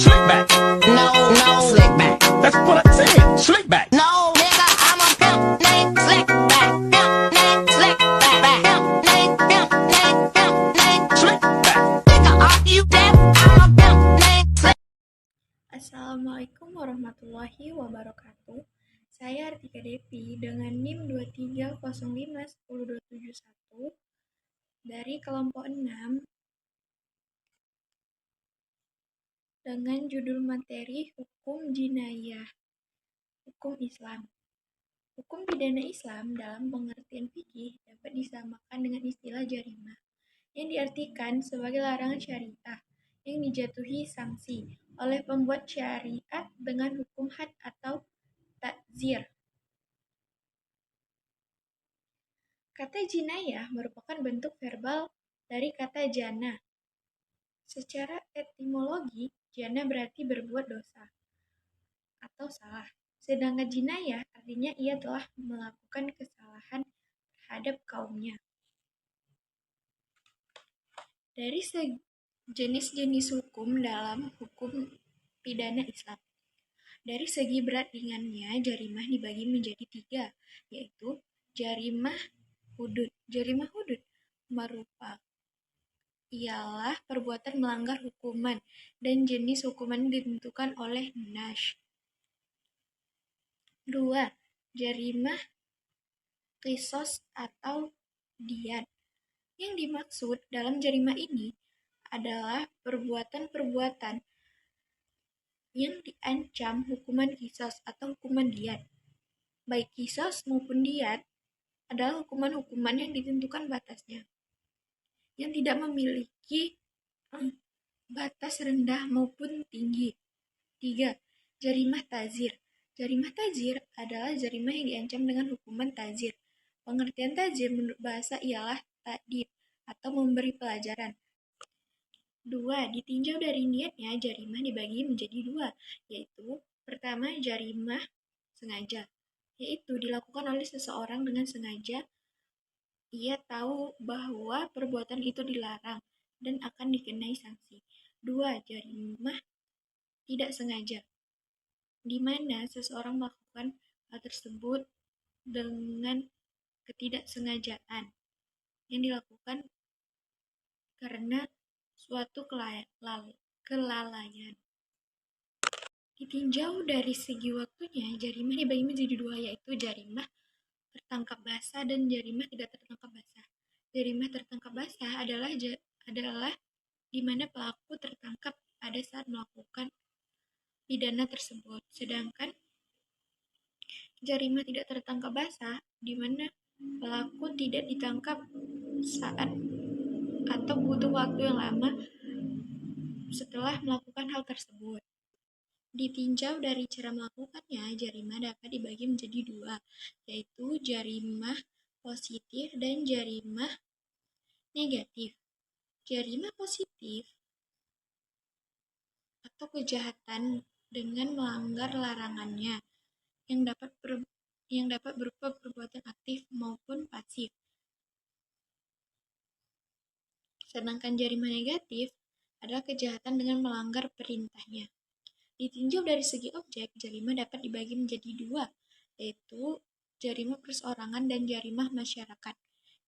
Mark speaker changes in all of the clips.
Speaker 1: Slick back.
Speaker 2: No, slick back.
Speaker 1: That's what I said. Slick back.
Speaker 2: No, nigga, I'm a pimp named Slick back. Pimp named Slick back. Pimp named
Speaker 1: Slick back.
Speaker 2: Nigga, are you deaf? I'm a pimp named Slick.
Speaker 3: Assalamualaikum warahmatullahi wabarakatuh. Saya Artika Devi dengan NIM 2305102171 dari kelompok 6 dengan judul materi Hukum Jinayah, Hukum Islam. Hukum pidana Islam dalam pengertian fikih dapat disamakan dengan istilah jarimah, yang diartikan sebagai larangan syariah yang dijatuhi sanksi oleh pembuat syariat dengan hukum had atau takzir. Kata jinayah merupakan bentuk verbal dari kata jana. Secara etimologi, jana berarti berbuat dosa atau salah. Sedangkan jinayah artinya ia telah melakukan kesalahan terhadap kaumnya. Dari jenis-jenis hukum dalam hukum pidana Islam. Dari segi berat ringannya, jarimah dibagi menjadi 3, yaitu jarimah hudud. Jarimah hudud ialah perbuatan melanggar hukuman dan jenis hukuman ditentukan oleh nas. 2. Jarimah qisas atau diyat. Yang dimaksud dalam jarimah ini adalah perbuatan-perbuatan yang diancam hukuman qisas atau hukuman diyat. Baik qisas maupun diyat adalah hukuman-hukuman yang ditentukan batasnya, yang tidak memiliki batas rendah maupun tinggi. 3. Jarimah tazir. Jarimah tazir adalah jarimah yang diancam dengan hukuman tazir. Pengertian tazir menurut bahasa ialah ta'dib atau memberi pelajaran. 2. Ditinjau dari niatnya, jarimah dibagi menjadi 2, yaitu pertama jarimah sengaja, yaitu dilakukan oleh seseorang dengan sengaja. Ia tahu bahwa perbuatan itu dilarang dan akan dikenai sanksi. 2. Jarimah tidak sengaja, di mana seseorang melakukan hal tersebut dengan ketidaksengajaan yang dilakukan karena suatu kelalaian. Ditinjau dari segi waktunya, jarimah dibagi menjadi 2, yaitu jarimah tertangkap basah dan jarimah tidak tertangkap basah. Jarimah tertangkap basah adalah di mana pelaku tertangkap pada saat melakukan pidana tersebut. Sedangkan jarimah tidak tertangkap basah di mana pelaku tidak ditangkap saat atau butuh waktu yang lama setelah melakukan hal tersebut. Ditinjau dari cara melakukannya, jarimah dapat dibagi menjadi 2, yaitu jarimah positif dan jarimah negatif. Jarimah positif atau kejahatan dengan melanggar larangannya yang dapat berupa perbuatan aktif maupun pasif. Sedangkan jarimah negatif adalah kejahatan dengan melanggar perintahnya. Ditinjau dari segi objek, jarimah dapat dibagi menjadi 2, yaitu jarimah perseorangan dan jarimah masyarakat.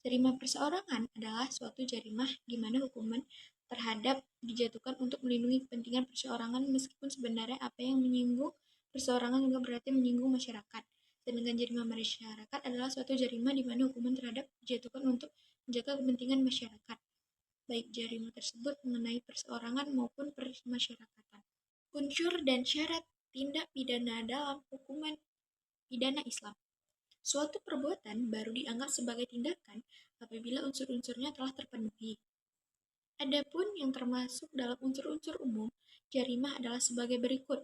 Speaker 3: Jarimah perseorangan adalah suatu jarimah di mana hukuman terhadap dijatuhkan untuk melindungi kepentingan perseorangan, meskipun sebenarnya apa yang menyinggung perseorangan juga berarti menyinggung masyarakat. Sedangkan jarimah masyarakat adalah suatu jarimah di mana hukuman terhadap dijatuhkan untuk menjaga kepentingan masyarakat, baik jarimah tersebut mengenai perseorangan maupun permasyarakatan. Unsur dan syarat tindak pidana dalam hukuman pidana Islam. Suatu perbuatan baru dianggap sebagai tindakan apabila unsur-unsurnya telah terpenuhi. Adapun yang termasuk dalam unsur-unsur umum, jarimah adalah sebagai berikut: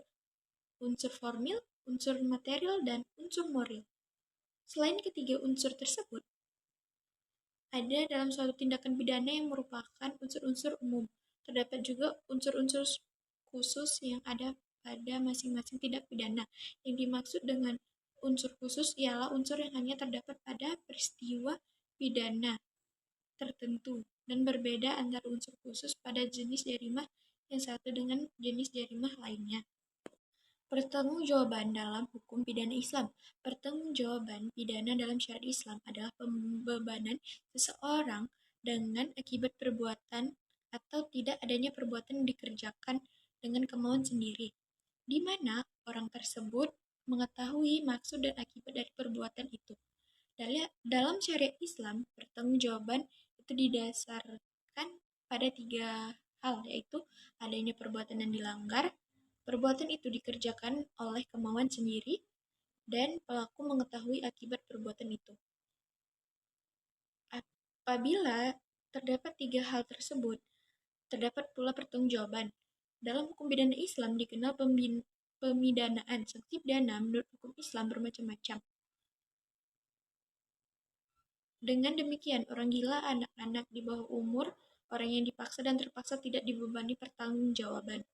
Speaker 3: unsur formil, unsur material, dan unsur moral. Selain ketiga unsur tersebut, ada dalam suatu tindakan pidana yang merupakan unsur-unsur umum. Terdapat juga unsur-unsur khusus yang ada pada masing-masing tindak pidana. Yang dimaksud dengan unsur khusus ialah unsur yang hanya terdapat pada peristiwa pidana tertentu dan berbeda antara unsur khusus pada jenis jarimah yang satu dengan jenis jarimah lainnya. Pertanggungjawaban dalam hukum pidana Islam. Pertanggungjawaban pidana dalam syariat Islam adalah pembebanan seseorang dengan akibat perbuatan atau tidak adanya perbuatan yang dikerjakan dengan kemauan sendiri, di mana orang tersebut mengetahui maksud dan akibat dari perbuatan itu. Dalam syariat Islam, pertanggungjawaban itu didasarkan pada 3 hal, yaitu adanya perbuatan yang dilanggar, perbuatan itu dikerjakan oleh kemauan sendiri, dan pelaku mengetahui akibat perbuatan itu. Apabila terdapat 3 hal tersebut, terdapat pula pertanggungjawaban. Dalam hukum pidana Islam dikenal pemidanaan. Sanksi pidana menurut hukum Islam bermacam-macam. Dengan demikian, orang gila, anak-anak di bawah umur, orang yang dipaksa dan terpaksa tidak dibebani pertanggungjawaban.